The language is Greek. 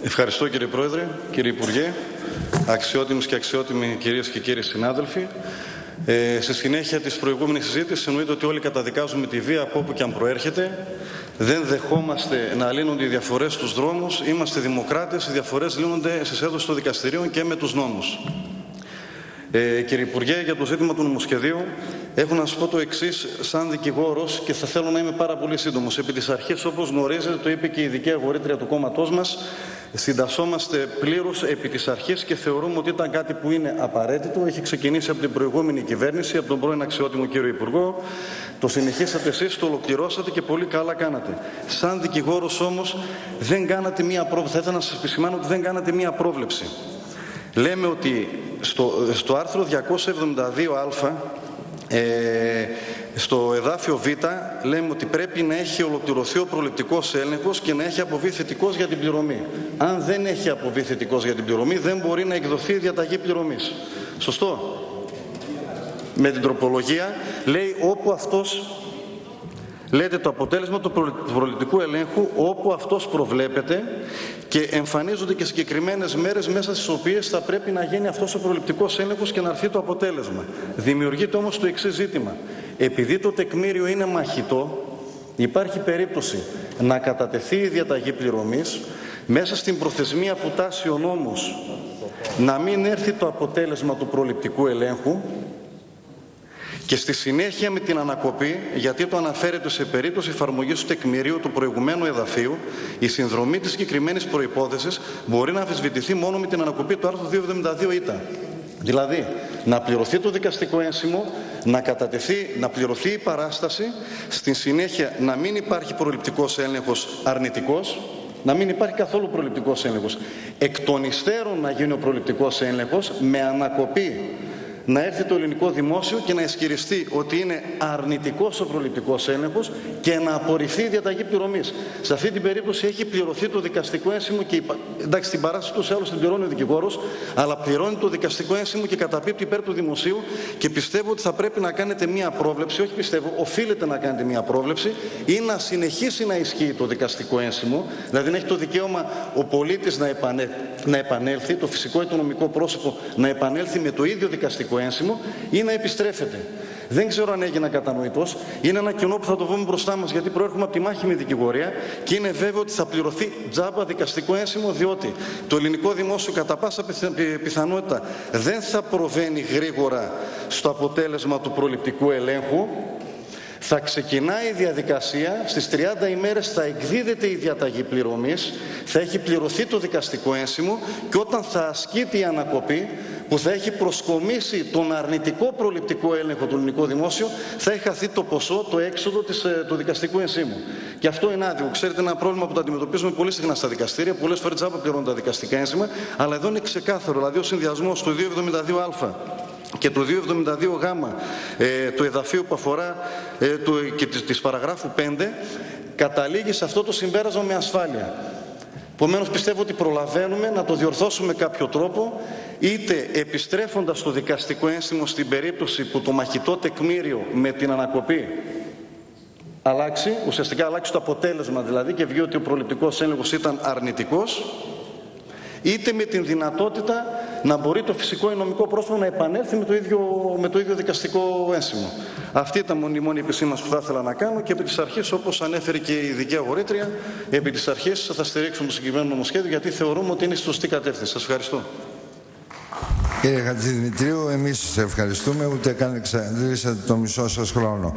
Ευχαριστώ κύριε Πρόεδρε, κύριε Υπουργέ, αξιότιμες και αξιότιμοι κυρίες και κύριοι συνάδελφοι. Στη συνέχεια της προηγούμενης συζήτησης εννοείται ότι όλοι καταδικάζουμε τη βία από όπου και αν προέρχεται. Δεν δεχόμαστε να λύνονται οι διαφορές στους δρόμους. Είμαστε δημοκράτες, οι διαφορές λύνονται στις αίθουσες των δικαστηρίων και με τους νόμους. Κύριε Υπουργέ, για το ζήτημα του νομοσχεδίου, έχω να σας πω το εξής σαν δικηγόρος και θα θέλω να είμαι πάρα πολύ σύντομος. Επί της αρχής, όπως γνωρίζετε, το είπε και η ειδική αγορήτρια του κόμματός μας, συντασσόμαστε πλήρως επί της αρχής και θεωρούμε ότι ήταν κάτι που είναι απαραίτητο. Έχει ξεκινήσει από την προηγούμενη κυβέρνηση, από τον πρώην αξιότιμο κύριο Υπουργό. Το συνεχίσατε εσείς, το ολοκληρώσατε και πολύ καλά κάνατε. Σαν δικηγόρος όμως δεν κάνατε μία πρόβλεψη. Θα ήθελα να σας επισημάνω ότι δεν κάνατε μία πρόβλεψη. Λέμε ότι στο άρθρο 272α, στο εδάφιο Β, λέμε ότι πρέπει να έχει ολοκληρωθεί ο προληπτικός έλεγχος και να έχει αποβεί θετικός για την πληρωμή. Αν δεν έχει αποβεί θετικός για την πληρωμή, δεν μπορεί να εκδοθεί η διαταγή πληρωμής. Σωστό? Με την τροπολογία λέει όπου αυτός... Λέτε το αποτέλεσμα του προληπτικού ελέγχου όπου αυτός προβλέπεται και εμφανίζονται και συγκεκριμένες μέρες μέσα στις οποίες θα πρέπει να γίνει αυτός ο προληπτικός έλεγχος και να έρθει το αποτέλεσμα. Δημιουργείται όμως το εξής ζήτημα. Επειδή το τεκμήριο είναι μαχητό, υπάρχει περίπτωση να κατατεθεί η διαταγή πληρωμής μέσα στην προθεσμία που τάσει ο νόμος να μην έρθει το αποτέλεσμα του προληπτικού ελέγχου και στη συνέχεια με την ανακοπή, γιατί το αναφέρεται σε περίπτωση εφαρμογής του τεκμηρίου του προηγουμένου εδαφίου, η συνδρομή της συγκεκριμένης προϋπόθεσης μπορεί να αμφισβητηθεί μόνο με την ανακοπή του άρθρου 272 ΙΤΑ. Δηλαδή, να πληρωθεί το δικαστικό ένσημο, να πληρωθεί η παράσταση, στη συνέχεια να μην υπάρχει προληπτικός έλεγχος αρνητικός, να μην υπάρχει καθόλου προληπτικός έλεγχος. Εκ των υστέρων να γίνει ο προληπτικός έλεγχος με ανακοπή, να έρθει το ελληνικό δημόσιο και να ισχυριστεί ότι είναι αρνητικός ο προληπτικός έλεγχος και να απορριφθεί η διαταγή πληρωμής. Σε αυτή την περίπτωση έχει πληρωθεί το δικαστικό ένσημο και εντάξει, την παράσταση του σε άλλους την πληρώνει ο δικηγόρος, αλλά πληρώνει το δικαστικό ένσημο και καταπίπτει υπέρ του δημοσίου και πιστεύω ότι θα πρέπει να κάνετε μία πρόβλεψη, όχι πιστεύω, οφείλετε να κάνετε μία πρόβλεψη ή να συνεχίσει να ισχύει το δικαστικό ένσημο, δηλαδή να έχει το δικαίωμα ο πολίτης να επανέλθει, το φυσικό ή το νομικό πρόσωπο να επανέλθει με το ίδιο δικαστικό ένσημο ή να επιστρέφεται. Δεν ξέρω αν έγινα κατανοητός. Είναι ένα κενό που θα το βρούμε μπροστά μας, γιατί προέρχομαι από τη μάχημη δικηγορία και είναι βέβαιο ότι θα πληρωθεί τζάμπα δικαστικό ένσημο, διότι το ελληνικό δημόσιο κατά πάσα πιθανότητα δεν θα προβαίνει γρήγορα στο αποτέλεσμα του προληπτικού ελέγχου. Θα ξεκινάει η διαδικασία, στις 30 ημέρες θα εκδίδεται η διαταγή πληρωμής, θα έχει πληρωθεί το δικαστικό ένσημο και όταν θα ασκείται η ανακοπή, που θα έχει προσκομίσει τον αρνητικό προληπτικό έλεγχο του ελληνικού δημόσιο, θα έχει χαθεί το ποσό, το έξοδο του δικαστικού ενσύμου. Και αυτό είναι άδικο. Ξέρετε, ένα πρόβλημα που το αντιμετωπίζουμε πολύ συχνά στα δικαστήρια. Πολλές φορές τζάμπα πληρώνουν τα δικαστικά ένσημα, αλλά εδώ είναι ξεκάθαρο. Δηλαδή, ο συνδυασμός του 272α και του 272γ του εδαφείου που αφορά και της παραγράφου 5 καταλήγει σε αυτό το συμπέρασμα με ασφάλεια. Επομένως, πιστεύω ότι προλαβαίνουμε να το διορθώσουμε κάποιο τρόπο, είτε επιστρέφοντας στο δικαστικό ένσημο στην περίπτωση που το μαχητό τεκμήριο με την ανακοπή αλλάξει, ουσιαστικά αλλάξει το αποτέλεσμα δηλαδή και βγει ότι ο προληπτικός έλεγχος ήταν αρνητικός, είτε με την δυνατότητα να μπορεί το φυσικό ή νομικό πρόσωπο να επανέλθει με το ίδιο δικαστικό ένσημο. Αυτή ήταν η μόνη επισήμανση που θα ήθελα να κάνω και επί της αρχής, όπως ανέφερε και η ειδική αγορήτρια, επί της αρχής θα στηρίξουμε το συγκεκριμένο νομοσχέδιο, γιατί θεωρούμε ότι είναι στη σωστή κατεύθυνση. Σας ευχαριστώ. Κύριε Χατζηδημητρίου, εμείς σας ευχαριστούμε, ούτε καν εξαντλήσατε το μισό σας χρόνο.